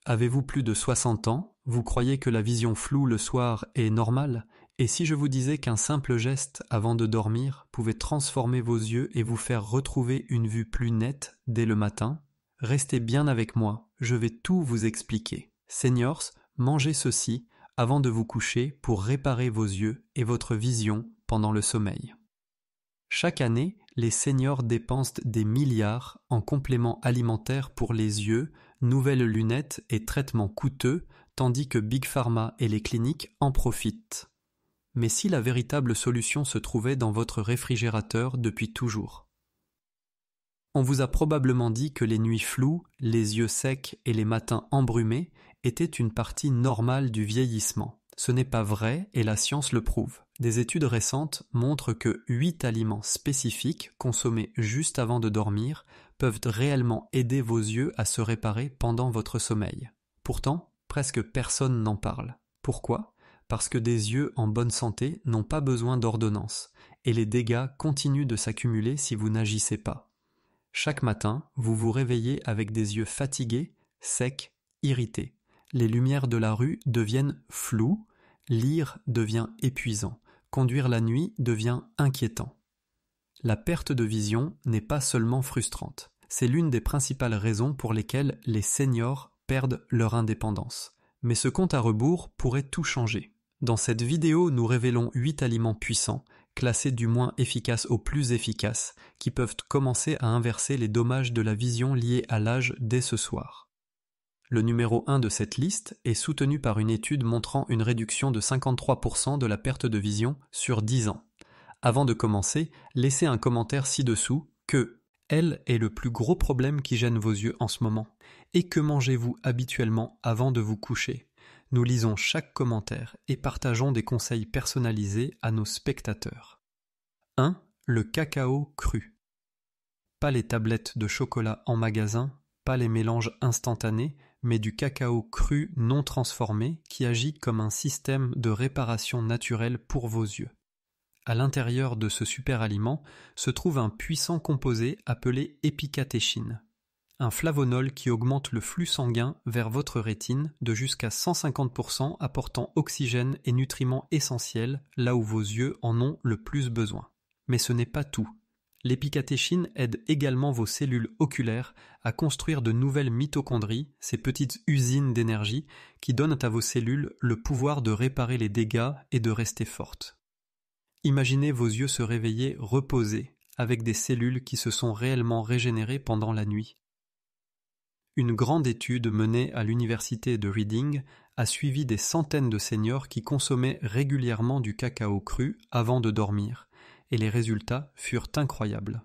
Avez-vous plus de 60 ans? Vous croyez que la vision floue le soir est normale? Et si je vous disais qu'un simple geste avant de dormir pouvait transformer vos yeux et vous faire retrouver une vue plus nette dès le matin? Restez bien avec moi, je vais tout vous expliquer. Seniors, mangez ceci avant de vous coucher pour réparer vos yeux et votre vision pendant le sommeil. Chaque année, les seniors dépensent des milliards en compléments alimentaires pour les yeux, nouvelles lunettes et traitements coûteux, tandis que Big Pharma et les cliniques en profitent. Mais si la véritable solution se trouvait dans votre réfrigérateur depuis toujours? On vous a probablement dit que les nuits floues, les yeux secs et les matins embrumés étaient une partie normale du vieillissement. Ce n'est pas vrai et la science le prouve. Des études récentes montrent que 8 aliments spécifiques consommés juste avant de dormir peuvent réellement aider vos yeux à se réparer pendant votre sommeil. Pourtant, presque personne n'en parle. Pourquoi? Parce que des yeux en bonne santé n'ont pas besoin d'ordonnance et les dégâts continuent de s'accumuler si vous n'agissez pas. Chaque matin, vous vous réveillez avec des yeux fatigués, secs, irrités. Les lumières de la rue deviennent floues, lire devient épuisant, conduire la nuit devient inquiétant. La perte de vision n'est pas seulement frustrante, c'est l'une des principales raisons pour lesquelles les seniors perdent leur indépendance. Mais ce compte à rebours pourrait tout changer. Dans cette vidéo, nous révélons 8 aliments puissants, classés du moins efficace au plus efficace, qui peuvent commencer à inverser les dommages de la vision liés à l'âge dès ce soir. Le numéro 1 de cette liste est soutenu par une étude montrant une réduction de 53% de la perte de vision sur 10 ans. Avant de commencer, laissez un commentaire ci-dessous que « Quel est le plus gros problème qui gêne vos yeux en ce moment ?» et « Que mangez-vous habituellement avant de vous coucher ?» Nous lisons chaque commentaire et partageons des conseils personnalisés à nos spectateurs. 1. Le cacao cru. Pas les tablettes de chocolat en magasin, pas les mélanges instantanés, mais du cacao cru non transformé qui agit comme un système de réparation naturelle pour vos yeux. À l'intérieur de ce super aliment se trouve un puissant composé appelé épicatéchine, un flavonol qui augmente le flux sanguin vers votre rétine de jusqu'à 150%, apportant oxygène et nutriments essentiels là où vos yeux en ont le plus besoin. Mais ce n'est pas tout. L'épicatéchine aide également vos cellules oculaires à construire de nouvelles mitochondries, ces petites usines d'énergie qui donnent à vos cellules le pouvoir de réparer les dégâts et de rester fortes. Imaginez vos yeux se réveiller reposés, avec des cellules qui se sont réellement régénérées pendant la nuit. Une grande étude menée à l'université de Reading a suivi des centaines de seniors qui consommaient régulièrement du cacao cru avant de dormir, et les résultats furent incroyables.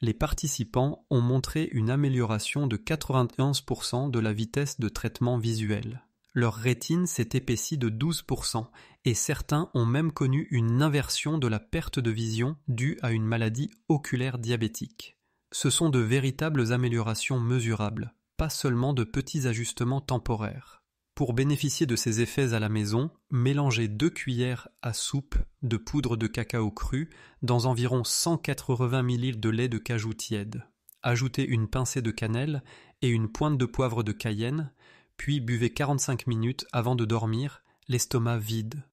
Les participants ont montré une amélioration de 91% de la vitesse de traitement visuel. Leur rétine s'est épaissie de 12% et certains ont même connu une inversion de la perte de vision due à une maladie oculaire diabétique. Ce sont de véritables améliorations mesurables, pas seulement de petits ajustements temporaires. Pour bénéficier de ces effets à la maison, mélangez 2 cuillères à soupe de poudre de cacao cru dans environ 180 ml de lait de cajou tiède. Ajoutez une pincée de cannelle et une pointe de poivre de Cayenne, puis buvez 45 minutes avant de dormir, l'estomac vide.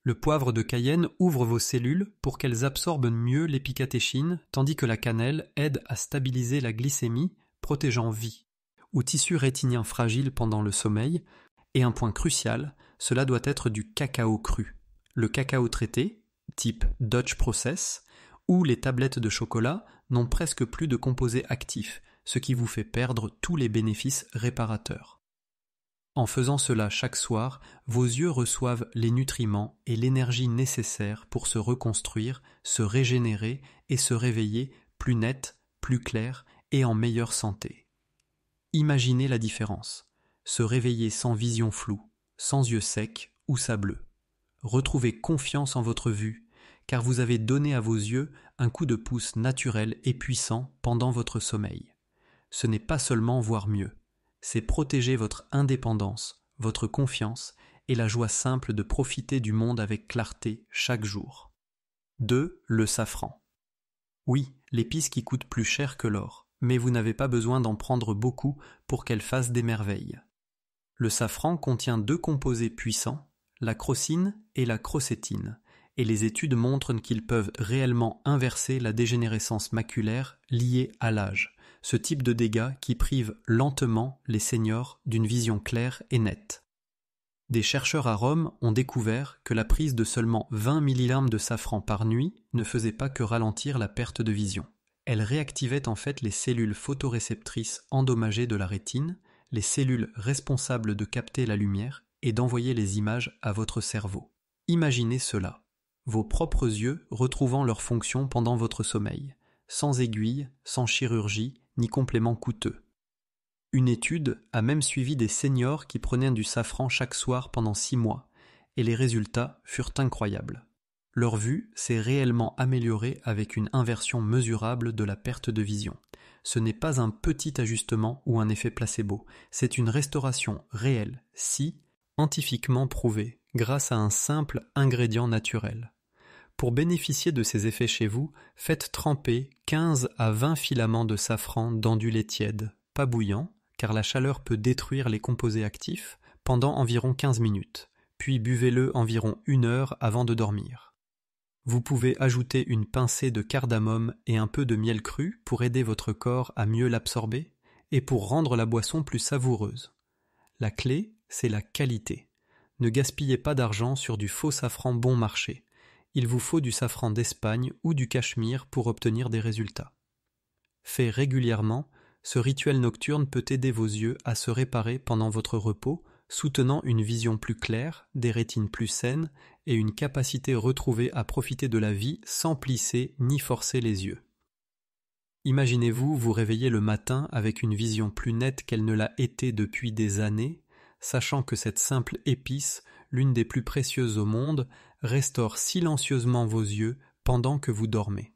Le poivre de Cayenne ouvre vos cellules pour qu'elles absorbent mieux l'épicatéchine, tandis que la cannelle aide à stabiliser la glycémie, protégeant vie. Ou tissu rétinien fragile pendant le sommeil. Et un point crucial, cela doit être du cacao cru. Le cacao traité, type Dutch Process, ou les tablettes de chocolat n'ont presque plus de composés actifs, ce qui vous fait perdre tous les bénéfices réparateurs. En faisant cela chaque soir, vos yeux reçoivent les nutriments et l'énergie nécessaires pour se reconstruire, se régénérer et se réveiller plus net, plus clair et en meilleure santé. Imaginez la différence. Se réveiller sans vision floue, sans yeux secs ou sableux. Retrouvez confiance en votre vue, car vous avez donné à vos yeux un coup de pouce naturel et puissant pendant votre sommeil. Ce n'est pas seulement voir mieux, c'est protéger votre indépendance, votre confiance et la joie simple de profiter du monde avec clarté chaque jour. 2. Le safran. Oui, l'épice qui coûte plus cher que l'or, mais vous n'avez pas besoin d'en prendre beaucoup pour qu'elle fasse des merveilles. Le safran contient 2 composés puissants, la crocine et la crocétine, et les études montrent qu'ils peuvent réellement inverser la dégénérescence maculaire liée à l'âge, ce type de dégâts qui prive lentement les seniors d'une vision claire et nette. Des chercheurs à Rome ont découvert que la prise de seulement 20 mg de safran par nuit ne faisait pas que ralentir la perte de vision. Elle réactivait en fait les cellules photoréceptrices endommagées de la rétine, les cellules responsables de capter la lumière et d'envoyer les images à votre cerveau. Imaginez cela, vos propres yeux retrouvant leur fonction pendant votre sommeil, sans aiguille, sans chirurgie, ni complément coûteux. Une étude a même suivi des seniors qui prenaient du safran chaque soir pendant 6 mois, et les résultats furent incroyables. Leur vue s'est réellement améliorée avec une inversion mesurable de la perte de vision. Ce n'est pas un petit ajustement ou un effet placebo, c'est une restauration réelle, scientifiquement prouvée, grâce à un simple ingrédient naturel. Pour bénéficier de ces effets chez vous, faites tremper 15 à 20 filaments de safran dans du lait tiède, pas bouillant, car la chaleur peut détruire les composés actifs, pendant environ 15 minutes, puis buvez-le environ 1 heure avant de dormir. Vous pouvez ajouter une pincée de cardamome et un peu de miel cru pour aider votre corps à mieux l'absorber et pour rendre la boisson plus savoureuse. La clé, c'est la qualité. Ne gaspillez pas d'argent sur du faux safran bon marché. Il vous faut du safran d'Espagne ou du Cachemire pour obtenir des résultats. Fait régulièrement, ce rituel nocturne peut aider vos yeux à se réparer pendant votre repos, soutenant une vision plus claire, des rétines plus saines et une capacité retrouvée à profiter de la vie sans plisser ni forcer les yeux. Imaginez-vous vous réveiller le matin avec une vision plus nette qu'elle ne l'a été depuis des années, sachant que cette simple épice, l'une des plus précieuses au monde, restaure silencieusement vos yeux pendant que vous dormez.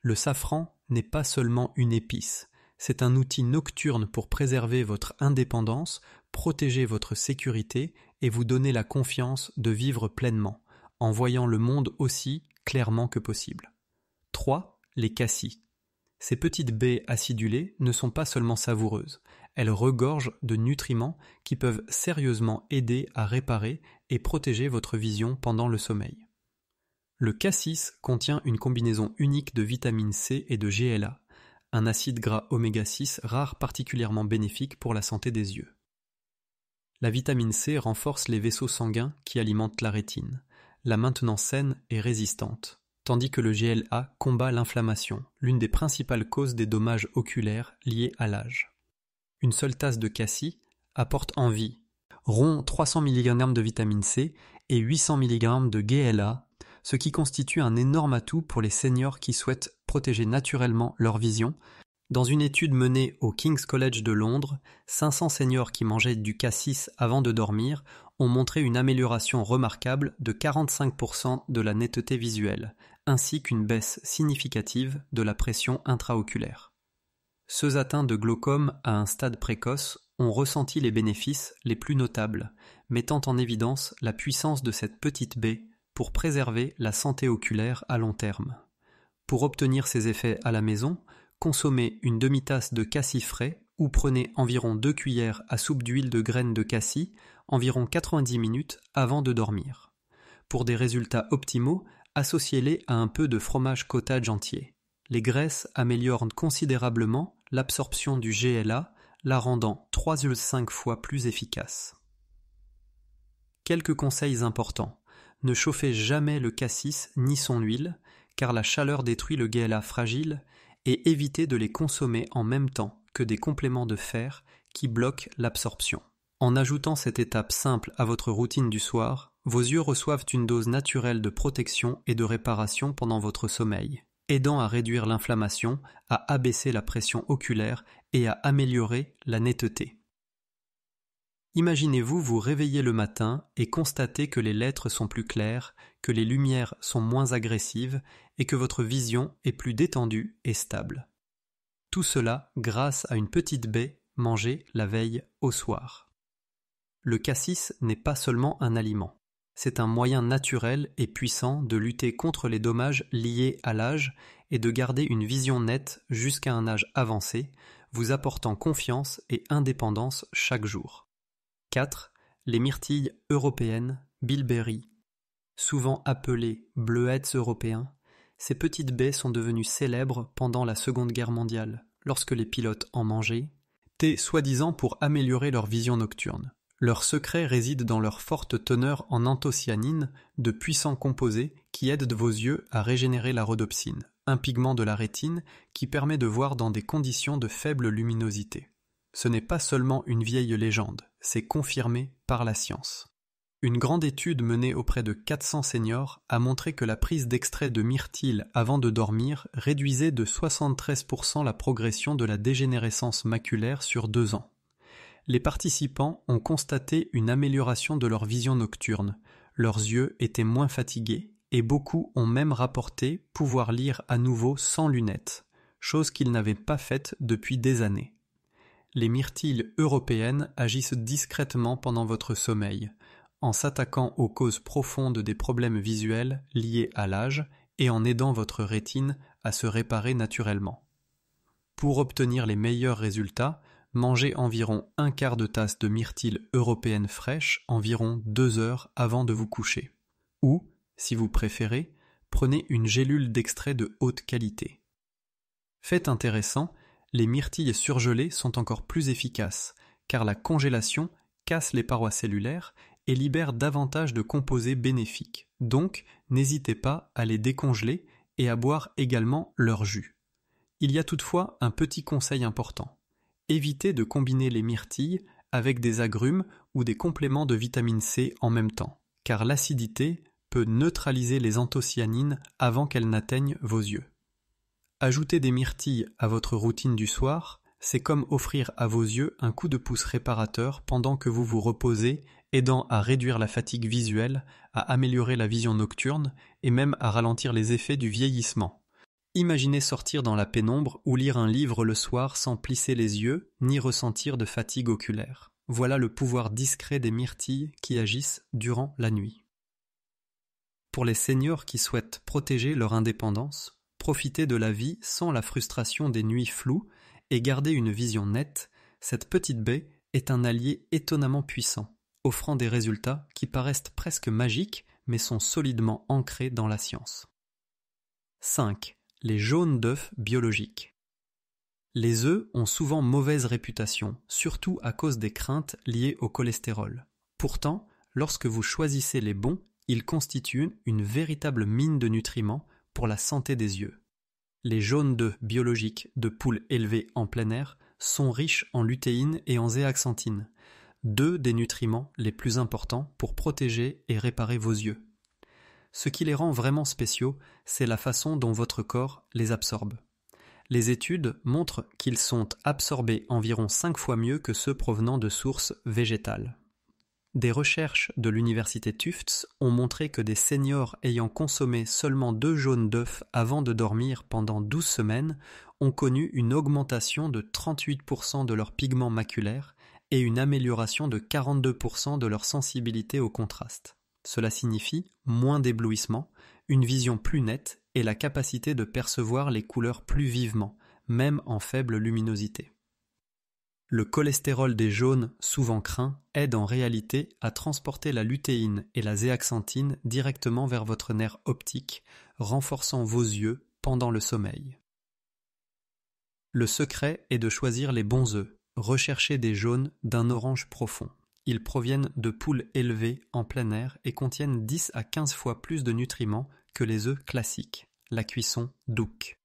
Le safran n'est pas seulement une épice, c'est un outil nocturne pour préserver votre indépendance, protéger votre sécurité et vous donner la confiance de vivre pleinement, en voyant le monde aussi clairement que possible. 3. Les cassis. Ces petites baies acidulées ne sont pas seulement savoureuses, elles regorgent de nutriments qui peuvent sérieusement aider à réparer et protéger votre vision pendant le sommeil. Le cassis contient une combinaison unique de vitamine C et de GLA, un acide gras oméga 6 rare particulièrement bénéfique pour la santé des yeux. La vitamine C renforce les vaisseaux sanguins qui alimentent la rétine, la maintenant saine et résistante, tandis que le GLA combat l'inflammation, l'une des principales causes des dommages oculaires liés à l'âge. Une seule tasse de cassis apporte environ 300 mg de vitamine C et 800 mg de GLA, ce qui constitue un énorme atout pour les seniors qui souhaitent protéger naturellement leur vision. Dans une étude menée au King's College de Londres, 500 seniors qui mangeaient du cassis avant de dormir ont montré une amélioration remarquable de 45% de la netteté visuelle, ainsi qu'une baisse significative de la pression intraoculaire. Ceux atteints de glaucome à un stade précoce ont ressenti les bénéfices les plus notables, mettant en évidence la puissance de cette petite baie pour préserver la santé oculaire à long terme. Pour obtenir ces effets à la maison, consommez une demi-tasse de cassis frais ou prenez environ 2 cuillères à soupe d'huile de graines de cassis environ 90 minutes avant de dormir. Pour des résultats optimaux, associez-les à un peu de fromage cottage entier. Les graisses améliorent considérablement l'absorption du GLA, la rendant 3,5 fois plus efficace. Quelques conseils importants. Ne chauffez jamais le cassis ni son huile, car la chaleur détruit le GLA fragile, et évitez de les consommer en même temps que des compléments de fer qui bloquent l'absorption. En ajoutant cette étape simple à votre routine du soir, vos yeux reçoivent une dose naturelle de protection et de réparation pendant votre sommeil, aidant à réduire l'inflammation, à abaisser la pression oculaire et à améliorer la netteté. Imaginez-vous vous réveiller le matin et constater que les lettres sont plus claires, que les lumières sont moins agressives et que votre vision est plus détendue et stable. Tout cela grâce à une petite baie mangée la veille au soir. Le cassis n'est pas seulement un aliment. C'est un moyen naturel et puissant de lutter contre les dommages liés à l'âge et de garder une vision nette jusqu'à un âge avancé, vous apportant confiance et indépendance chaque jour. 4. Les myrtilles européennes, bilberry. Souvent appelées bleuets européens, ces petites baies sont devenues célèbres pendant la Seconde Guerre mondiale, lorsque les pilotes en mangeaient, soi-disant pour améliorer leur vision nocturne. Leur secret réside dans leur forte teneur en anthocyanine, de puissants composés qui aident vos yeux à régénérer la rhodopsine, un pigment de la rétine qui permet de voir dans des conditions de faible luminosité. Ce n'est pas seulement une vieille légende, c'est confirmé par la science. Une grande étude menée auprès de 400 seniors a montré que la prise d'extrait de myrtille avant de dormir réduisait de 73% la progression de la dégénérescence maculaire sur 2 ans. Les participants ont constaté une amélioration de leur vision nocturne, leurs yeux étaient moins fatigués et beaucoup ont même rapporté pouvoir lire à nouveau sans lunettes, chose qu'ils n'avaient pas faite depuis des années. Les myrtilles européennes agissent discrètement pendant votre sommeil, en s'attaquant aux causes profondes des problèmes visuels liés à l'âge et en aidant votre rétine à se réparer naturellement. Pour obtenir les meilleurs résultats, mangez environ 1/4 de tasse de myrtille européenne fraîche environ 2 heures avant de vous coucher. Ou, si vous préférez, prenez une gélule d'extrait de haute qualité. Fait intéressant, les myrtilles surgelées sont encore plus efficaces, car la congélation casse les parois cellulaires et libère davantage de composés bénéfiques. Donc, n'hésitez pas à les décongeler et à boire également leur jus. Il y a toutefois un petit conseil important. Évitez de combiner les myrtilles avec des agrumes ou des compléments de vitamine C en même temps, car l'acidité peut neutraliser les anthocyanines avant qu'elles n'atteignent vos yeux. Ajouter des myrtilles à votre routine du soir, c'est comme offrir à vos yeux un coup de pouce réparateur pendant que vous vous reposez, aidant à réduire la fatigue visuelle, à améliorer la vision nocturne et même à ralentir les effets du vieillissement. Imaginez sortir dans la pénombre ou lire un livre le soir sans plisser les yeux ni ressentir de fatigue oculaire. Voilà le pouvoir discret des myrtilles qui agissent durant la nuit. Pour les seniors qui souhaitent protéger leur indépendance, profiter de la vie sans la frustration des nuits floues et garder une vision nette, cette petite baie est un allié étonnamment puissant, offrant des résultats qui paraissent presque magiques mais sont solidement ancrés dans la science. 5. Les jaunes d'œufs biologiques. Les œufs ont souvent mauvaise réputation, surtout à cause des craintes liées au cholestérol. Pourtant, lorsque vous choisissez les bons, ils constituent une véritable mine de nutriments pour la santé des yeux. Les jaunes d'œufs biologiques de poules élevées en plein air sont riches en lutéine et en zéaxanthine, 2 des nutriments les plus importants pour protéger et réparer vos yeux. Ce qui les rend vraiment spéciaux, c'est la façon dont votre corps les absorbe. Les études montrent qu'ils sont absorbés environ 5 fois mieux que ceux provenant de sources végétales. Des recherches de l'université Tufts ont montré que des seniors ayant consommé seulement 2 jaunes d'œufs avant de dormir pendant 12 semaines ont connu une augmentation de 38% de leur pigment maculaire et une amélioration de 42% de leur sensibilité au contraste. Cela signifie moins d'éblouissement, une vision plus nette et la capacité de percevoir les couleurs plus vivement, même en faible luminosité. Le cholestérol des jaunes, souvent craint, aide en réalité à transporter la lutéine et la zéaxanthine directement vers votre nerf optique, renforçant vos yeux pendant le sommeil. Le secret est de choisir les bons œufs. Recherchez des jaunes d'un orange profond. Ils proviennent de poules élevées en plein air et contiennent 10 à 15 fois plus de nutriments que les œufs classiques, la cuisson douce.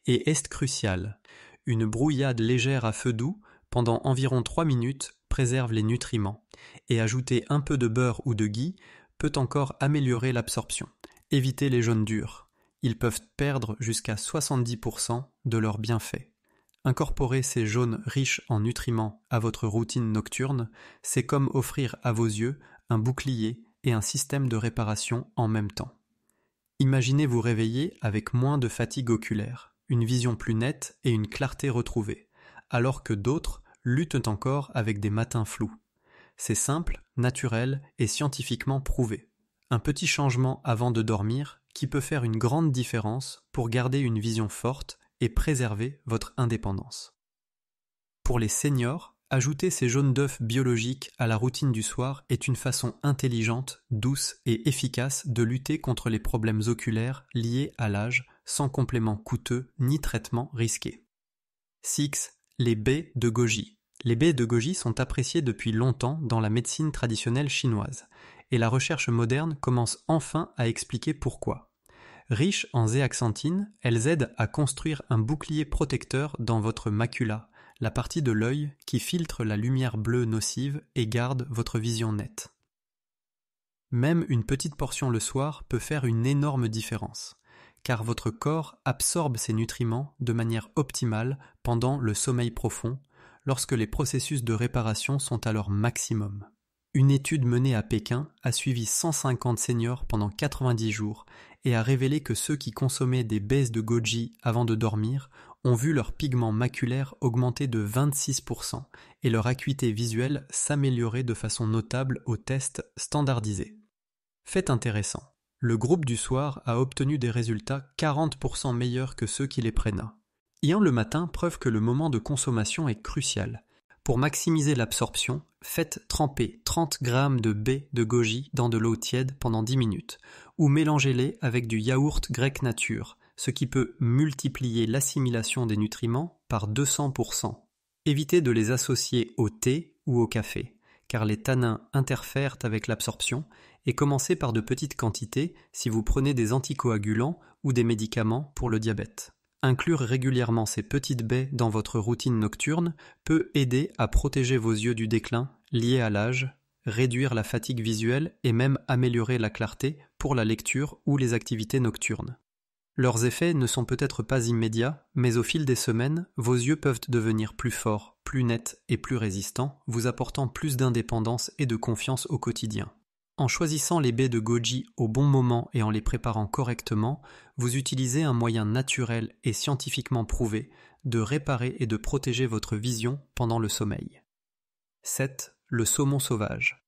Et est crucial, une brouillade légère à feu doux pendant environ 3 minutes préserve les nutriments, et ajouter un peu de beurre ou de ghee peut encore améliorer l'absorption. Évitez les jaunes durs. Ils peuvent perdre jusqu'à 70% de leurs bienfaits. Incorporer ces jaunes riches en nutriments à votre routine nocturne, c'est comme offrir à vos yeux un bouclier et un système de réparation en même temps. Imaginez vous réveiller avec moins de fatigue oculaire, une vision plus nette et une clarté retrouvée, alors que d'autres luttent encore avec des matins flous. C'est simple, naturel et scientifiquement prouvé. Un petit changement avant de dormir qui peut faire une grande différence pour garder une vision forte et préserver votre indépendance. Pour les seniors, Ajouter ces jaunes d'œufs biologiques à la routine du soir est une façon intelligente, douce et efficace de lutter contre les problèmes oculaires liés à l'âge, sans complément coûteux ni traitement risqué. 6. Les baies de goji. Les baies de goji sont appréciées depuis longtemps dans la médecine traditionnelle chinoise, et la recherche moderne commence enfin à expliquer pourquoi. Riches en zéaxanthine, elles aident à construire un bouclier protecteur dans votre macula, la partie de l'œil qui filtre la lumière bleue nocive et garde votre vision nette. Même une petite portion le soir peut faire une énorme différence, car votre corps absorbe ces nutriments de manière optimale pendant le sommeil profond, lorsque les processus de réparation sont à leur maximum. Une étude menée à Pékin a suivi 150 seniors pendant 90 jours et a révélé que ceux qui consommaient des baies de goji avant de dormir ont vu leur pigment maculaire augmenter de 26% et leur acuité visuelle s'améliorer de façon notable aux tests standardisés. Fait intéressant, le groupe du soir a obtenu des résultats 40% meilleurs que ceux qui les prenaient. Ayant le matin, preuve que le moment de consommation est crucial. Pour maximiser l'absorption, faites tremper 30 g de baies de goji dans de l'eau tiède pendant 10 minutes, ou mélangez-les avec du yaourt grec nature, ce qui peut multiplier l'assimilation des nutriments par 200%. Évitez de les associer au thé ou au café, car les tanins interfèrent avec l'absorption, et commencez par de petites quantités si vous prenez des anticoagulants ou des médicaments pour le diabète. Inclure régulièrement ces petites baies dans votre routine nocturne peut aider à protéger vos yeux du déclin lié à l'âge, réduire la fatigue visuelle et même améliorer la clarté pour la lecture ou les activités nocturnes. Leurs effets ne sont peut-être pas immédiats, mais au fil des semaines, vos yeux peuvent devenir plus forts, plus nets et plus résistants, vous apportant plus d'indépendance et de confiance au quotidien. En choisissant les baies de goji au bon moment et en les préparant correctement, vous utilisez un moyen naturel et scientifiquement prouvé de réparer et de protéger votre vision pendant le sommeil. 7. Le saumon sauvage.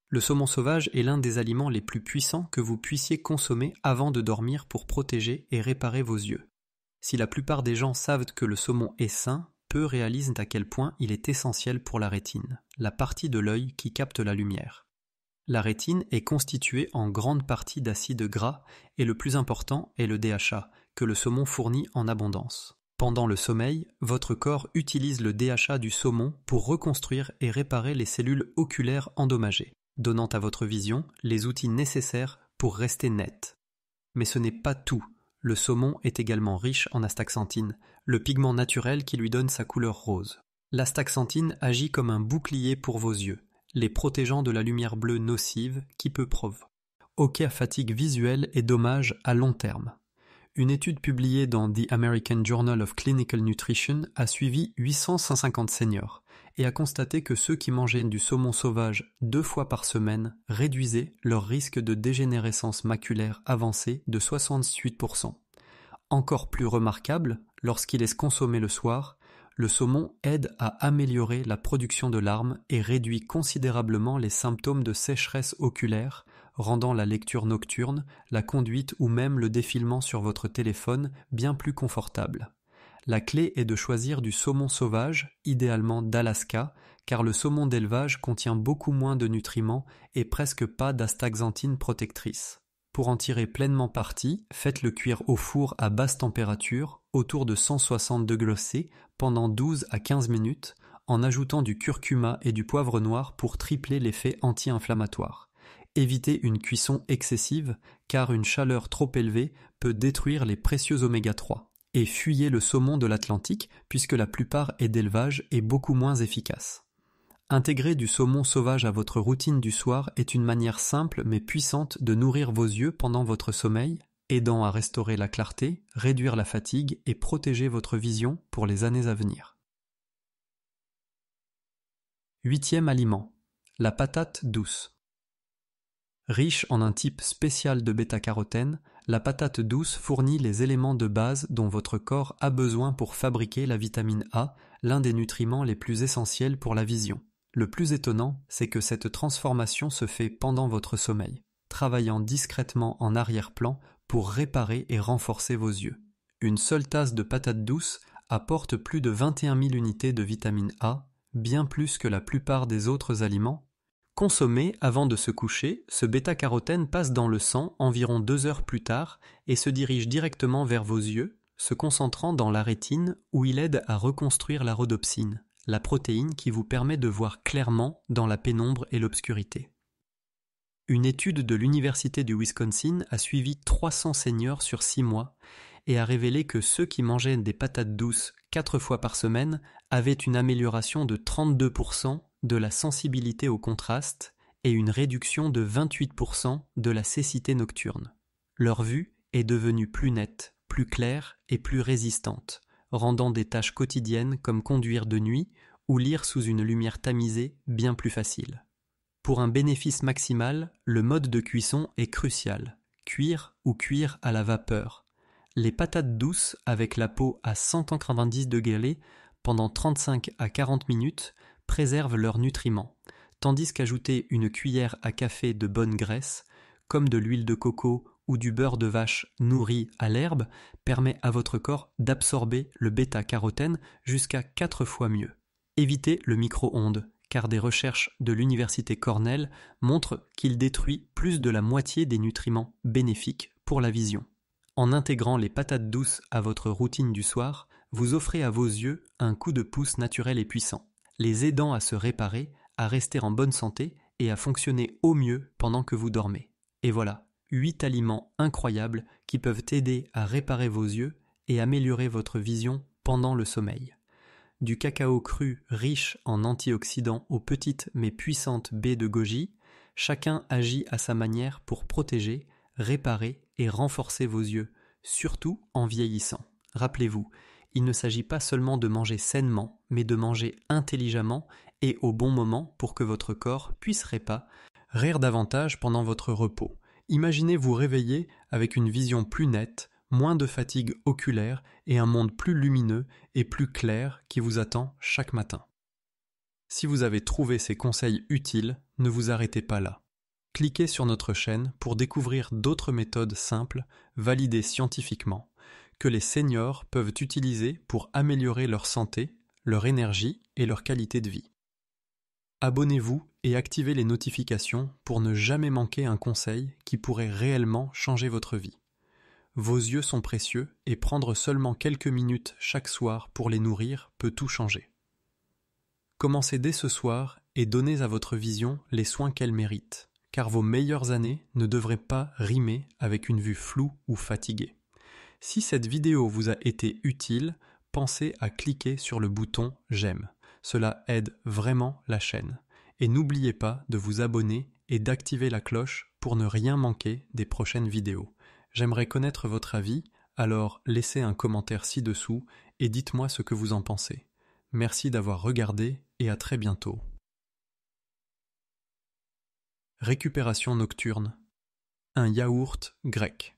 Le saumon sauvage est l'un des aliments les plus puissants que vous puissiez consommer avant de dormir pour protéger et réparer vos yeux. Si la plupart des gens savent que le saumon est sain, peu réalisent à quel point il est essentiel pour la rétine, la partie de l'œil qui capte la lumière. La rétine est constituée en grande partie d'acides gras et le plus important est le DHA, que le saumon fournit en abondance. Pendant le sommeil, votre corps utilise le DHA du saumon pour reconstruire et réparer les cellules oculaires endommagées, donnant à votre vision les outils nécessaires pour rester net. Mais ce n'est pas tout. Le saumon est également riche en astaxanthine, le pigment naturel qui lui donne sa couleur rose. L'astaxanthine agit comme un bouclier pour vos yeux, les protégeant de la lumière bleue nocive qui peut provoquer fatigue visuelle et dommages à long terme. Une étude publiée dans The American Journal of Clinical Nutrition a suivi 850 seniors et a constaté que ceux qui mangeaient du saumon sauvage 2 fois par semaine réduisaient leur risque de dégénérescence maculaire avancée de 68%. Encore plus remarquable, lorsqu'il est consommé le soir, le saumon aide à améliorer la production de larmes et réduit considérablement les symptômes de sécheresse oculaire, rendant la lecture nocturne, la conduite ou même le défilement sur votre téléphone bien plus confortable. La clé est de choisir du saumon sauvage, idéalement d'Alaska, car le saumon d'élevage contient beaucoup moins de nutriments et presque pas d'astaxanthine protectrice. Pour en tirer pleinement parti, faites-le cuire au four à basse température, autour de 160 degrés C, pendant 12 à 15 minutes, en ajoutant du curcuma et du poivre noir pour tripler l'effet anti-inflammatoire. Évitez une cuisson excessive, car une chaleur trop élevée peut détruire les précieux oméga 3. Et fuyez le saumon de l'Atlantique, puisque la plupart est d'élevage et beaucoup moins efficace. Intégrer du saumon sauvage à votre routine du soir est une manière simple mais puissante de nourrir vos yeux pendant votre sommeil, aidant à restaurer la clarté, réduire la fatigue et protéger votre vision pour les années à venir. 8e aliment, la patate douce. Riche en un type spécial de bêta-carotène, la patate douce fournit les éléments de base dont votre corps a besoin pour fabriquer la vitamine A, l'un des nutriments les plus essentiels pour la vision. Le plus étonnant, c'est que cette transformation se fait pendant votre sommeil, travaillant discrètement en arrière-plan pour réparer et renforcer vos yeux. Une seule tasse de patate douce apporte plus de 21 000 unités de vitamine A, bien plus que la plupart des autres aliments. Consommé avant de se coucher, ce bêta-carotène passe dans le sang environ 2 heures plus tard et se dirige directement vers vos yeux, se concentrant dans la rétine où il aide à reconstruire la rhodopsine, la protéine qui vous permet de voir clairement dans la pénombre et l'obscurité. Une étude de l'Université du Wisconsin a suivi 300 seniors sur 6 mois et a révélé que ceux qui mangeaient des patates douces 4 fois par semaine avaient une amélioration de 32% de la sensibilité au contraste et une réduction de 28% de la cécité nocturne. Leur vue est devenue plus nette, plus claire et plus résistante, rendant des tâches quotidiennes comme conduire de nuit ou lire sous une lumière tamisée bien plus facile. Pour un bénéfice maximal, le mode de cuisson est crucial. Cuire ou cuire à la vapeur. Les patates douces avec la peau à 190 degrés pendant 35 à 40 minutes préservent leurs nutriments, tandis qu'ajouter une cuillère à café de bonne graisse, comme de l'huile de coco ou du beurre de vache nourri à l'herbe, permet à votre corps d'absorber le bêta-carotène jusqu'à 4 fois mieux. Évitez le micro-ondes, car des recherches de l'université Cornell montrent qu'il détruit plus de la moitié des nutriments bénéfiques pour la vision. En intégrant les patates douces à votre routine du soir, vous offrez à vos yeux un coup de pouce naturel et puissant, les aidant à se réparer, à rester en bonne santé et à fonctionner au mieux pendant que vous dormez. Et voilà, 8 aliments incroyables qui peuvent aider à réparer vos yeux et améliorer votre vision pendant le sommeil. Du cacao cru riche en antioxydants aux petites mais puissantes baies de goji, chacun agit à sa manière pour protéger, réparer et renforcer vos yeux, surtout en vieillissant. Rappelez-vous, il ne s'agit pas seulement de manger sainement, mais de manger intelligemment et au bon moment pour que votre corps puisse rire davantage pendant votre repos. Imaginez vous réveiller avec une vision plus nette, moins de fatigue oculaire et un monde plus lumineux et plus clair qui vous attend chaque matin. Si vous avez trouvé ces conseils utiles, ne vous arrêtez pas là. Cliquez sur notre chaîne pour découvrir d'autres méthodes simples, validées scientifiquement, que les seniors peuvent utiliser pour améliorer leur santé, leur énergie et leur qualité de vie. Abonnez-vous et activez les notifications pour ne jamais manquer un conseil qui pourrait réellement changer votre vie. Vos yeux sont précieux et prendre seulement quelques minutes chaque soir pour les nourrir peut tout changer. Commencez dès ce soir et donnez à votre vision les soins qu'elle mérite, car vos meilleures années ne devraient pas rimer avec une vue floue ou fatiguée. Si cette vidéo vous a été utile, pensez à cliquer sur le bouton « J'aime ». Cela aide vraiment la chaîne. Et n'oubliez pas de vous abonner et d'activer la cloche pour ne rien manquer des prochaines vidéos. J'aimerais connaître votre avis, alors laissez un commentaire ci-dessous et dites-moi ce que vous en pensez. Merci d'avoir regardé et à très bientôt. Récupération nocturne. Un yaourt grec.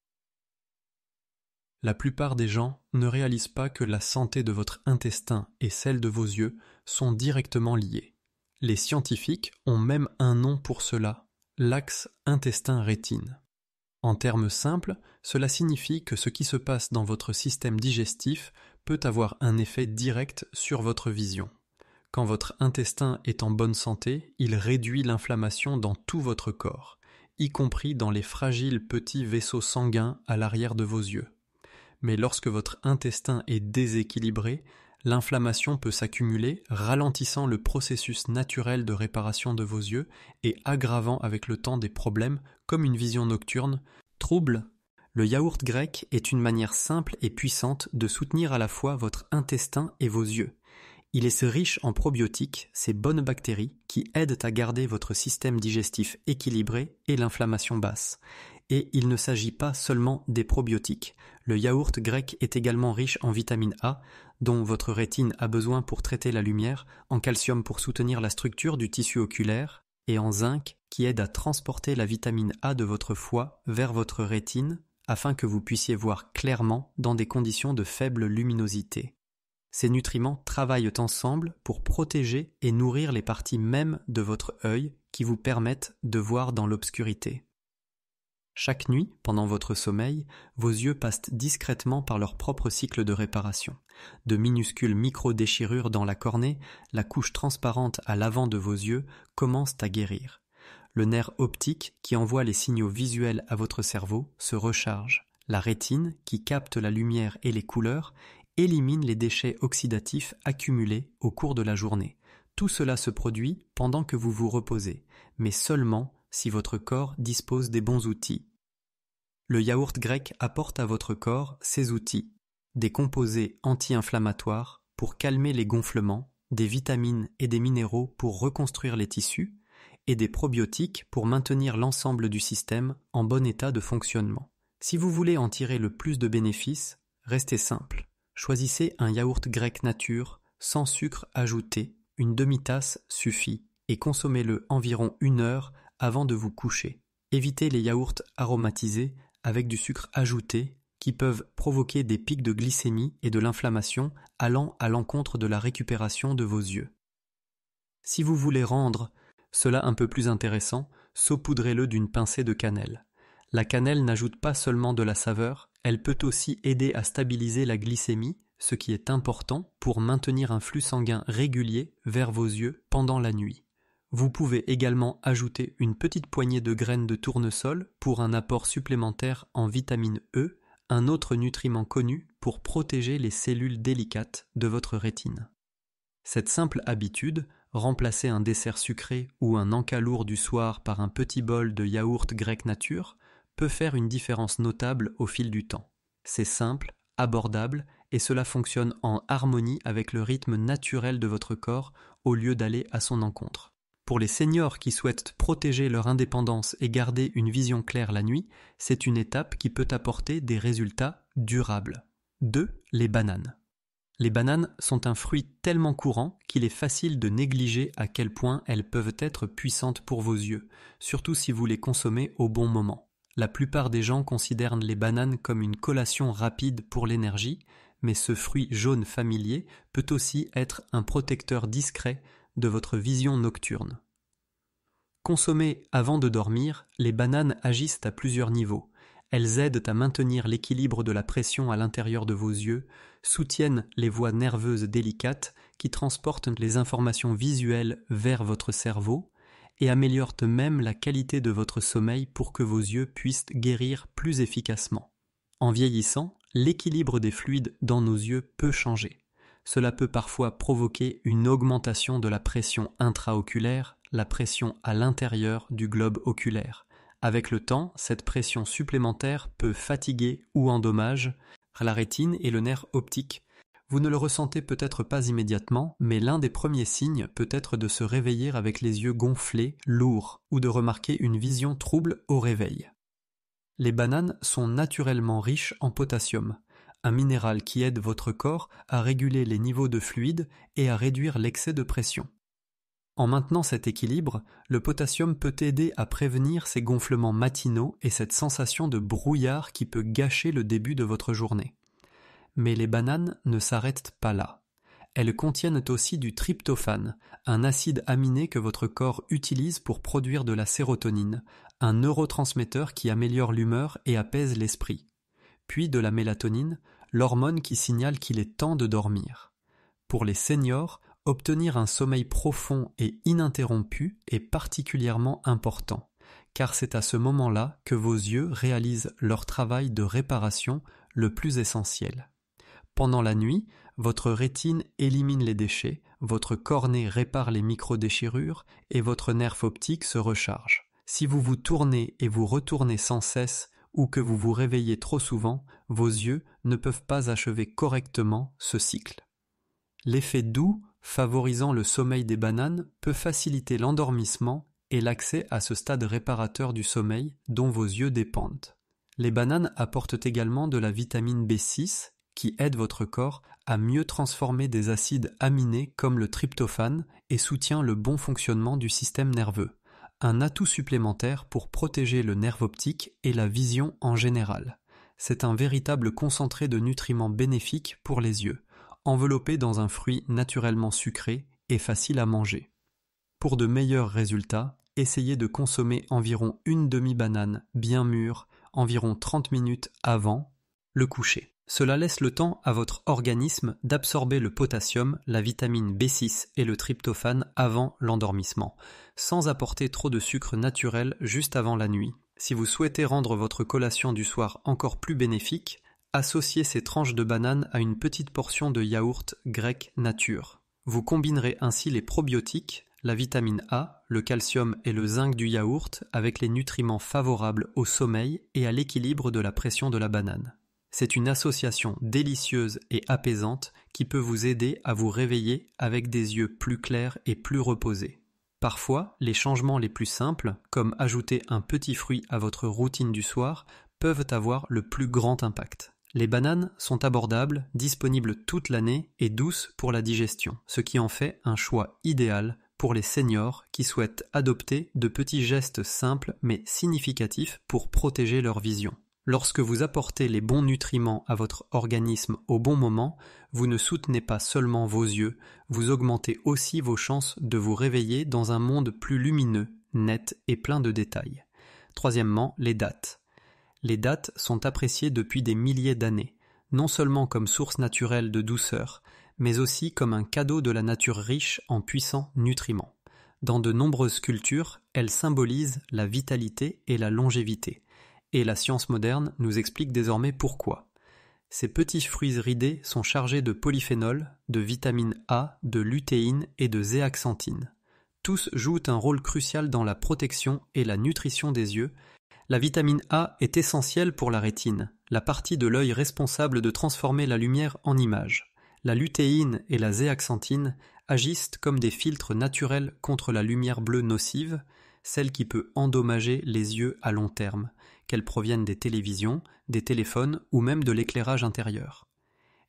La plupart des gens ne réalisent pas que la santé de votre intestin et celle de vos yeux sont directement liées. Les scientifiques ont même un nom pour cela, l'axe intestin-rétine. En termes simples, cela signifie que ce qui se passe dans votre système digestif peut avoir un effet direct sur votre vision. Quand votre intestin est en bonne santé, il réduit l'inflammation dans tout votre corps, y compris dans les fragiles petits vaisseaux sanguins à l'arrière de vos yeux. Mais lorsque votre intestin est déséquilibré, l'inflammation peut s'accumuler, ralentissant le processus naturel de réparation de vos yeux et aggravant avec le temps des problèmes comme une vision nocturne, trouble. Le yaourt grec est une manière simple et puissante de soutenir à la fois votre intestin et vos yeux. Il est riche en probiotiques, ces bonnes bactéries qui aident à garder votre système digestif équilibré et l'inflammation basse. Et il ne s'agit pas seulement des probiotiques. Le yaourt grec est également riche en vitamine A, dont votre rétine a besoin pour traiter la lumière, en calcium pour soutenir la structure du tissu oculaire, et en zinc qui aide à transporter la vitamine A de votre foie vers votre rétine afin que vous puissiez voir clairement dans des conditions de faible luminosité. Ces nutriments travaillent ensemble pour protéger et nourrir les parties mêmes de votre œil qui vous permettent de voir dans l'obscurité. Chaque nuit, pendant votre sommeil, vos yeux passent discrètement par leur propre cycle de réparation. De minuscules micro-déchirures dans la cornée, la couche transparente à l'avant de vos yeux commence à guérir. Le nerf optique, qui envoie les signaux visuels à votre cerveau, se recharge. La rétine, qui capte la lumière et les couleurs, élimine les déchets oxydatifs accumulés au cours de la journée. Tout cela se produit pendant que vous vous reposez, mais seulement si votre corps dispose des bons outils. Le yaourt grec apporte à votre corps ces outils, des composés anti-inflammatoires pour calmer les gonflements, des vitamines et des minéraux pour reconstruire les tissus, et des probiotiques pour maintenir l'ensemble du système en bon état de fonctionnement. Si vous voulez en tirer le plus de bénéfices, restez simple. Choisissez un yaourt grec nature, sans sucre ajouté, une demi-tasse suffit, et consommez-le environ 1 heure avant de vous coucher. Évitez les yaourts aromatisés avec du sucre ajouté qui peuvent provoquer des pics de glycémie et de l'inflammation allant à l'encontre de la récupération de vos yeux. Si vous voulez rendre cela un peu plus intéressant, saupoudrez-le d'une pincée de cannelle. La cannelle n'ajoute pas seulement de la saveur, elle peut aussi aider à stabiliser la glycémie, ce qui est important pour maintenir un flux sanguin régulier vers vos yeux pendant la nuit. Vous pouvez également ajouter une petite poignée de graines de tournesol pour un apport supplémentaire en vitamine E, un autre nutriment connu pour protéger les cellules délicates de votre rétine. Cette simple habitude, remplacer un dessert sucré ou un encalour du soir par un petit bol de yaourt grec nature, peut faire une différence notable au fil du temps. C'est simple, abordable et cela fonctionne en harmonie avec le rythme naturel de votre corps au lieu d'aller à son encontre. Pour les seniors qui souhaitent protéger leur indépendance et garder une vision claire la nuit, c'est une étape qui peut apporter des résultats durables. 2. Les bananes. Les bananes sont un fruit tellement courant qu'il est facile de négliger à quel point elles peuvent être puissantes pour vos yeux, surtout si vous les consommez au bon moment. La plupart des gens considèrent les bananes comme une collation rapide pour l'énergie, mais ce fruit jaune familier peut aussi être un protecteur discret de votre vision nocturne. Consommées avant de dormir, les bananes agissent à plusieurs niveaux. Elles aident à maintenir l'équilibre de la pression à l'intérieur de vos yeux, soutiennent les voies nerveuses délicates qui transportent les informations visuelles vers votre cerveau et améliorent même la qualité de votre sommeil pour que vos yeux puissent guérir plus efficacement. En vieillissant, l'équilibre des fluides dans nos yeux peut changer. Cela peut parfois provoquer une augmentation de la pression intraoculaire, la pression à l'intérieur du globe oculaire. Avec le temps, cette pression supplémentaire peut fatiguer ou endommager la rétine et le nerf optique. Vous ne le ressentez peut-être pas immédiatement, mais l'un des premiers signes peut être de se réveiller avec les yeux gonflés, lourds, ou de remarquer une vision trouble au réveil. Les bananes sont naturellement riches en potassium, un minéral qui aide votre corps à réguler les niveaux de fluide et à réduire l'excès de pression. En maintenant cet équilibre, le potassium peut aider à prévenir ces gonflements matinaux et cette sensation de brouillard qui peut gâcher le début de votre journée. Mais les bananes ne s'arrêtent pas là. Elles contiennent aussi du tryptophane, un acide aminé que votre corps utilise pour produire de la sérotonine, un neurotransmetteur qui améliore l'humeur et apaise l'esprit. Puis de la mélatonine, l'hormone qui signale qu'il est temps de dormir. Pour les seniors, obtenir un sommeil profond et ininterrompu est particulièrement important, car c'est à ce moment-là que vos yeux réalisent leur travail de réparation le plus essentiel. Pendant la nuit, votre rétine élimine les déchets, votre cornée répare les micro-déchirures et votre nerf optique se recharge. Si vous vous tournez et vous retournez sans cesse ou que vous vous réveillez trop souvent, vos yeux ne peuvent pas achever correctement ce cycle. L'effet doux, favorisant le sommeil des bananes, peut faciliter l'endormissement et l'accès à ce stade réparateur du sommeil dont vos yeux dépendent. Les bananes apportent également de la vitamine B6 qui aide votre corps à mieux transformer des acides aminés comme le tryptophane et soutient le bon fonctionnement du système nerveux. Un atout supplémentaire pour protéger le nerf optique et la vision en général. C'est un véritable concentré de nutriments bénéfiques pour les yeux, enveloppé dans un fruit naturellement sucré et facile à manger. Pour de meilleurs résultats, essayez de consommer environ une demi-banane bien mûre environ 30 minutes avant le coucher. Cela laisse le temps à votre organisme d'absorber le potassium, la vitamine B6 et le tryptophane avant l'endormissement, sans apporter trop de sucre naturel juste avant la nuit. Si vous souhaitez rendre votre collation du soir encore plus bénéfique, associez ces tranches de banane à une petite portion de yaourt grec nature. Vous combinerez ainsi les probiotiques, la vitamine A, le calcium et le zinc du yaourt avec les nutriments favorables au sommeil et à l'équilibre de la pression de la banane. C'est une association délicieuse et apaisante qui peut vous aider à vous réveiller avec des yeux plus clairs et plus reposés. Parfois, les changements les plus simples, comme ajouter un petit fruit à votre routine du soir, peuvent avoir le plus grand impact. Les bananes sont abordables, disponibles toute l'année et douces pour la digestion, ce qui en fait un choix idéal pour les seniors qui souhaitent adopter de petits gestes simples mais significatifs pour protéger leur vision. Lorsque vous apportez les bons nutriments à votre organisme au bon moment, vous ne soutenez pas seulement vos yeux, vous augmentez aussi vos chances de vous réveiller dans un monde plus lumineux, net et plein de détails. Troisièmement, les dattes. Les dattes sont appréciées depuis des milliers d'années, non seulement comme source naturelle de douceur, mais aussi comme un cadeau de la nature riche en puissants nutriments. Dans de nombreuses cultures, elles symbolisent la vitalité et la longévité. Et la science moderne nous explique désormais pourquoi. Ces petits fruits ridés sont chargés de polyphénol, de vitamine A, de lutéine et de zéaxanthine. Tous jouent un rôle crucial dans la protection et la nutrition des yeux. La vitamine A est essentielle pour la rétine, la partie de l'œil responsable de transformer la lumière en image. La lutéine et la zéaxanthine agissent comme des filtres naturels contre la lumière bleue nocive, celle qui peut endommager les yeux à long terme, qu'elles proviennent des télévisions, des téléphones ou même de l'éclairage intérieur.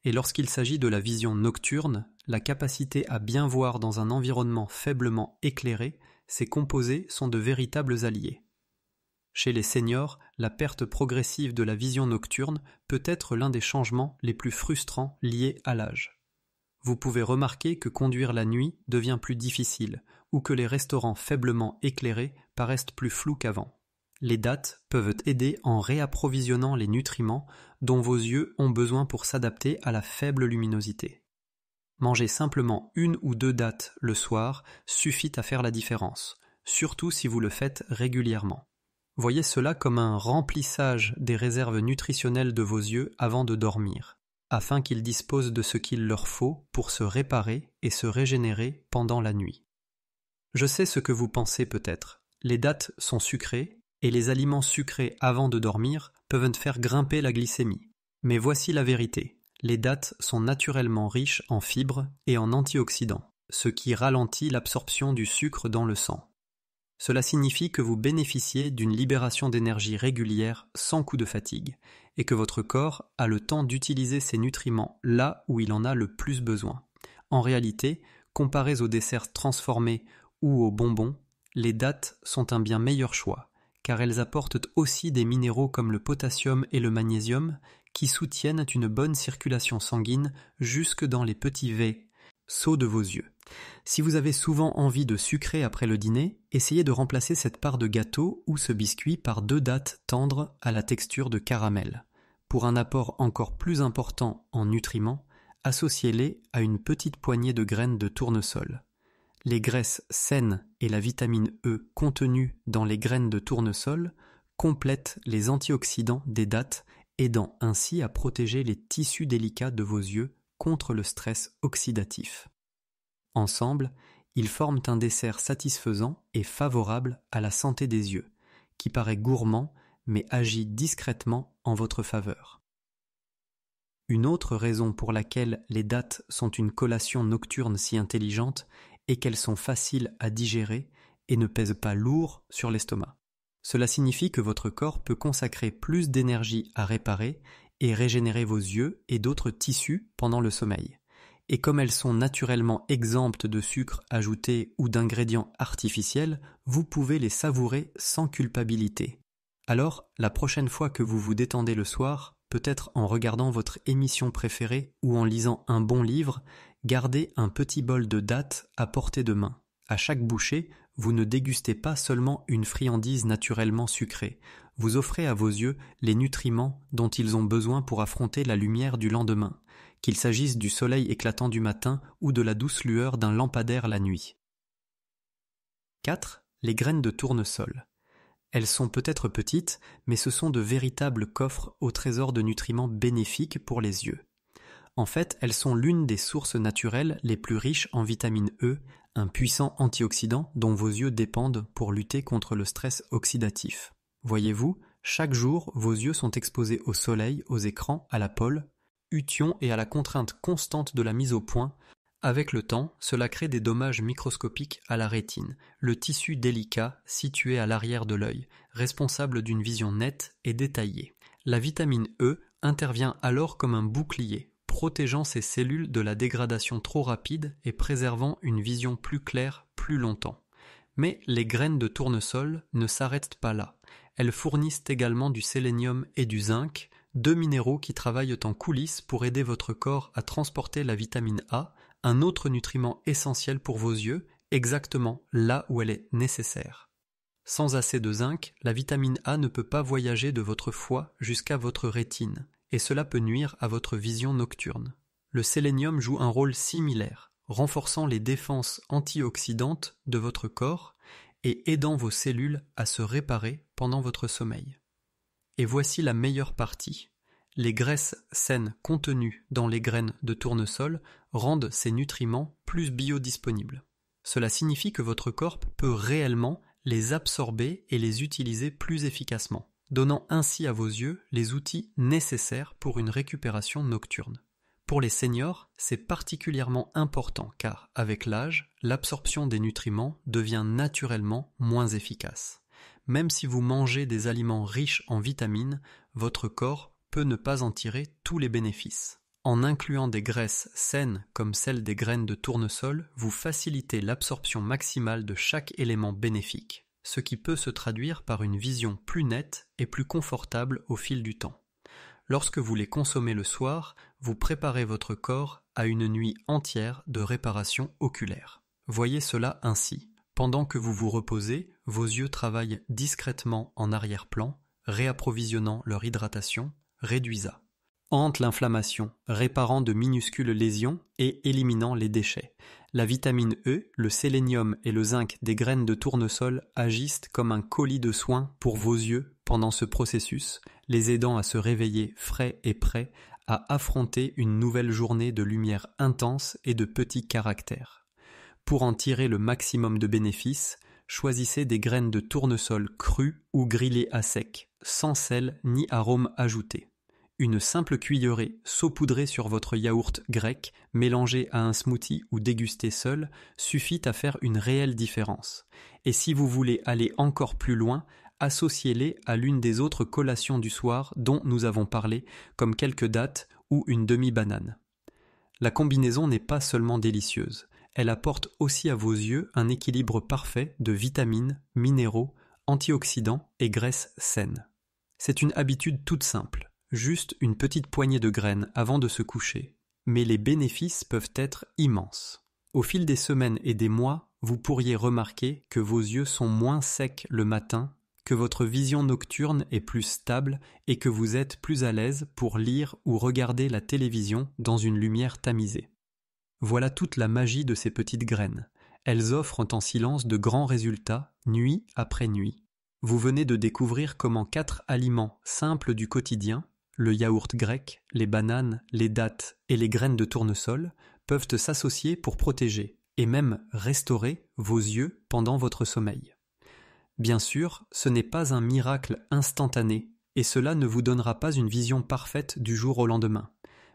Et lorsqu'il s'agit de la vision nocturne, la capacité à bien voir dans un environnement faiblement éclairé, ces composés sont de véritables alliés. Chez les seniors, la perte progressive de la vision nocturne peut être l'un des changements les plus frustrants liés à l'âge. Vous pouvez remarquer que conduire la nuit devient plus difficile ou que les restaurants faiblement éclairés paraissent plus flous qu'avant. Les dattes peuvent aider en réapprovisionnant les nutriments dont vos yeux ont besoin pour s'adapter à la faible luminosité. Manger simplement 1 ou 2 dattes le soir suffit à faire la différence, surtout si vous le faites régulièrement. Voyez cela comme un remplissage des réserves nutritionnelles de vos yeux avant de dormir, afin qu'ils disposent de ce qu'il leur faut pour se réparer et se régénérer pendant la nuit. Je sais ce que vous pensez peut-être. Les dattes sont sucrées, et les aliments sucrés avant de dormir peuvent faire grimper la glycémie. Mais voici la vérité. Les dattes sont naturellement riches en fibres et en antioxydants, ce qui ralentit l'absorption du sucre dans le sang. Cela signifie que vous bénéficiez d'une libération d'énergie régulière sans coup de fatigue, et que votre corps a le temps d'utiliser ces nutriments là où il en a le plus besoin. En réalité, comparés aux desserts transformés ou aux bonbons, les dattes sont un bien meilleur choix, car elles apportent aussi des minéraux comme le potassium et le magnésium qui soutiennent une bonne circulation sanguine jusque dans les petits vaisseaux de vos yeux. Si vous avez souvent envie de sucrer après le dîner, essayez de remplacer cette part de gâteau ou ce biscuit par 2 dattes tendres à la texture de caramel. Pour un apport encore plus important en nutriments, associez-les à une petite poignée de graines de tournesol. Les graisses saines et la vitamine E contenue dans les graines de tournesol complètent les antioxydants des dattes, aidant ainsi à protéger les tissus délicats de vos yeux contre le stress oxydatif. Ensemble, ils forment un dessert satisfaisant et favorable à la santé des yeux, qui paraît gourmand mais agit discrètement en votre faveur. Une autre raison pour laquelle les dattes sont une collation nocturne si intelligente est qu'elles sont faciles à digérer et ne pèsent pas lourd sur l'estomac. Cela signifie que votre corps peut consacrer plus d'énergie à réparer et régénérer vos yeux et d'autres tissus pendant le sommeil. Et comme elles sont naturellement exemptes de sucre ajouté ou d'ingrédients artificiels, vous pouvez les savourer sans culpabilité. Alors, la prochaine fois que vous vous détendez le soir, peut-être en regardant votre émission préférée ou en lisant un bon livre, gardez un petit bol de dattes à portée de main. À chaque bouchée, vous ne dégustez pas seulement une friandise naturellement sucrée, vous offrez à vos yeux les nutriments dont ils ont besoin pour affronter la lumière du lendemain, qu'il s'agisse du soleil éclatant du matin ou de la douce lueur d'un lampadaire la nuit. 4. Les graines de tournesol. Elles sont peut-être petites, mais ce sont de véritables coffres au trésor de nutriments bénéfiques pour les yeux. En fait, elles sont l'une des sources naturelles les plus riches en vitamine E, un puissant antioxydant dont vos yeux dépendent pour lutter contre le stress oxydatif. Voyez-vous, chaque jour, vos yeux sont exposés au soleil, aux écrans, à la pollution et à la contrainte constante de la mise au point. Avec le temps, cela crée des dommages microscopiques à la rétine, le tissu délicat situé à l'arrière de l'œil, responsable d'une vision nette et détaillée. La vitamine E intervient alors comme un bouclier, protégeant ces cellules de la dégradation trop rapide et préservant une vision plus claire plus longtemps. Mais les graines de tournesol ne s'arrêtent pas là. Elles fournissent également du sélénium et du zinc, deux minéraux qui travaillent en coulisses pour aider votre corps à transporter la vitamine A, un autre nutriment essentiel pour vos yeux, exactement là où elle est nécessaire. Sans assez de zinc, la vitamine A ne peut pas voyager de votre foie jusqu'à votre rétine, et cela peut nuire à votre vision nocturne. Le sélénium joue un rôle similaire, renforçant les défenses antioxydantes de votre corps et aidant vos cellules à se réparer pendant votre sommeil. Et voici la meilleure partie. Les graisses saines contenues dans les graines de tournesol rendent ces nutriments plus biodisponibles. Cela signifie que votre corps peut réellement les absorber et les utiliser plus efficacement, donnant ainsi à vos yeux les outils nécessaires pour une récupération nocturne. Pour les seniors, c'est particulièrement important car, avec l'âge, l'absorption des nutriments devient naturellement moins efficace. Même si vous mangez des aliments riches en vitamines, votre corps peut ne pas en tirer tous les bénéfices. En incluant des graisses saines comme celles des graines de tournesol, vous facilitez l'absorption maximale de chaque élément bénéfique, ce qui peut se traduire par une vision plus nette et plus confortable au fil du temps. Lorsque vous les consommez le soir, vous préparez votre corps à une nuit entière de réparation oculaire. Voyez cela ainsi. Pendant que vous vous reposez, vos yeux travaillent discrètement en arrière-plan, réapprovisionnant leur hydratation, réduisant l'inflammation, réparant de minuscules lésions et éliminant les déchets. La vitamine E, le sélénium et le zinc des graines de tournesol agissent comme un colis de soins pour vos yeux pendant ce processus, les aidant à se réveiller frais et prêts à affronter une nouvelle journée de lumière intense et de petits caractères. Pour en tirer le maximum de bénéfices, choisissez des graines de tournesol crues ou grillées à sec, sans sel ni arôme ajouté. Une simple cuillerée saupoudrée sur votre yaourt grec, mélangé à un smoothie ou dégusté seul, suffit à faire une réelle différence. Et si vous voulez aller encore plus loin, associez-les à l'une des autres collations du soir dont nous avons parlé, comme quelques dattes ou une demi-banane. La combinaison n'est pas seulement délicieuse, elle apporte aussi à vos yeux un équilibre parfait de vitamines, minéraux, antioxydants et graisses saines. C'est une habitude toute simple. Juste une petite poignée de graines avant de se coucher, mais les bénéfices peuvent être immenses. Au fil des semaines et des mois, vous pourriez remarquer que vos yeux sont moins secs le matin, que votre vision nocturne est plus stable et que vous êtes plus à l'aise pour lire ou regarder la télévision dans une lumière tamisée. Voilà toute la magie de ces petites graines. Elles offrent en silence de grands résultats, nuit après nuit. Vous venez de découvrir comment 4 aliments simples du quotidien, le yaourt grec, les bananes, les dattes et les graines de tournesol peuvent s'associer pour protéger et même restaurer vos yeux pendant votre sommeil. Bien sûr, ce n'est pas un miracle instantané et cela ne vous donnera pas une vision parfaite du jour au lendemain.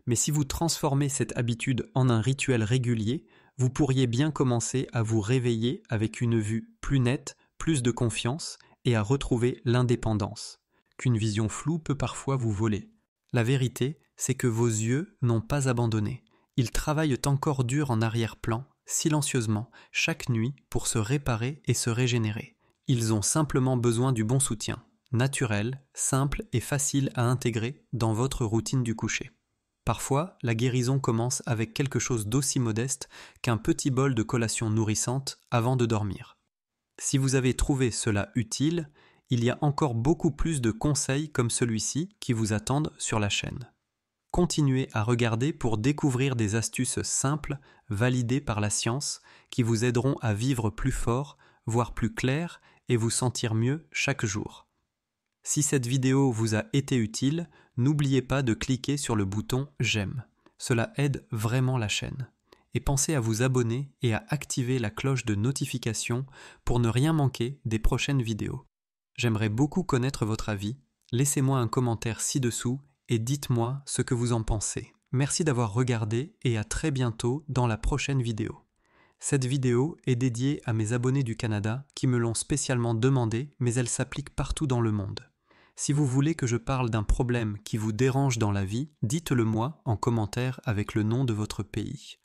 Mais si vous transformez cette habitude en un rituel régulier, vous pourriez bien commencer à vous réveiller avec une vue plus nette, plus de confiance et à retrouver l'indépendance qu'une vision floue peut parfois vous voler. La vérité, c'est que vos yeux n'ont pas abandonné. Ils travaillent encore dur en arrière-plan, silencieusement, chaque nuit pour se réparer et se régénérer. Ils ont simplement besoin du bon soutien, naturel, simple et facile à intégrer dans votre routine du coucher. Parfois, la guérison commence avec quelque chose d'aussi modeste qu'un petit bol de collation nourrissante avant de dormir. Si vous avez trouvé cela utile, Il y a encore beaucoup plus de conseils comme celui-ci qui vous attendent sur la chaîne. Continuez à regarder pour découvrir des astuces simples, validées par la science, qui vous aideront à vivre plus fort, voir plus clair et vous sentir mieux chaque jour. Si cette vidéo vous a été utile, n'oubliez pas de cliquer sur le bouton « J'aime ». Cela aide vraiment la chaîne. Et pensez à vous abonner et à activer la cloche de notification pour ne rien manquer des prochaines vidéos. J'aimerais beaucoup connaître votre avis. Laissez-moi un commentaire ci-dessous et dites-moi ce que vous en pensez. Merci d'avoir regardé et à très bientôt dans la prochaine vidéo. Cette vidéo est dédiée à mes abonnés du Canada qui me l'ont spécialement demandé, mais elle s'applique partout dans le monde. Si vous voulez que je parle d'un problème qui vous dérange dans la vie, dites-le moi en commentaire avec le nom de votre pays.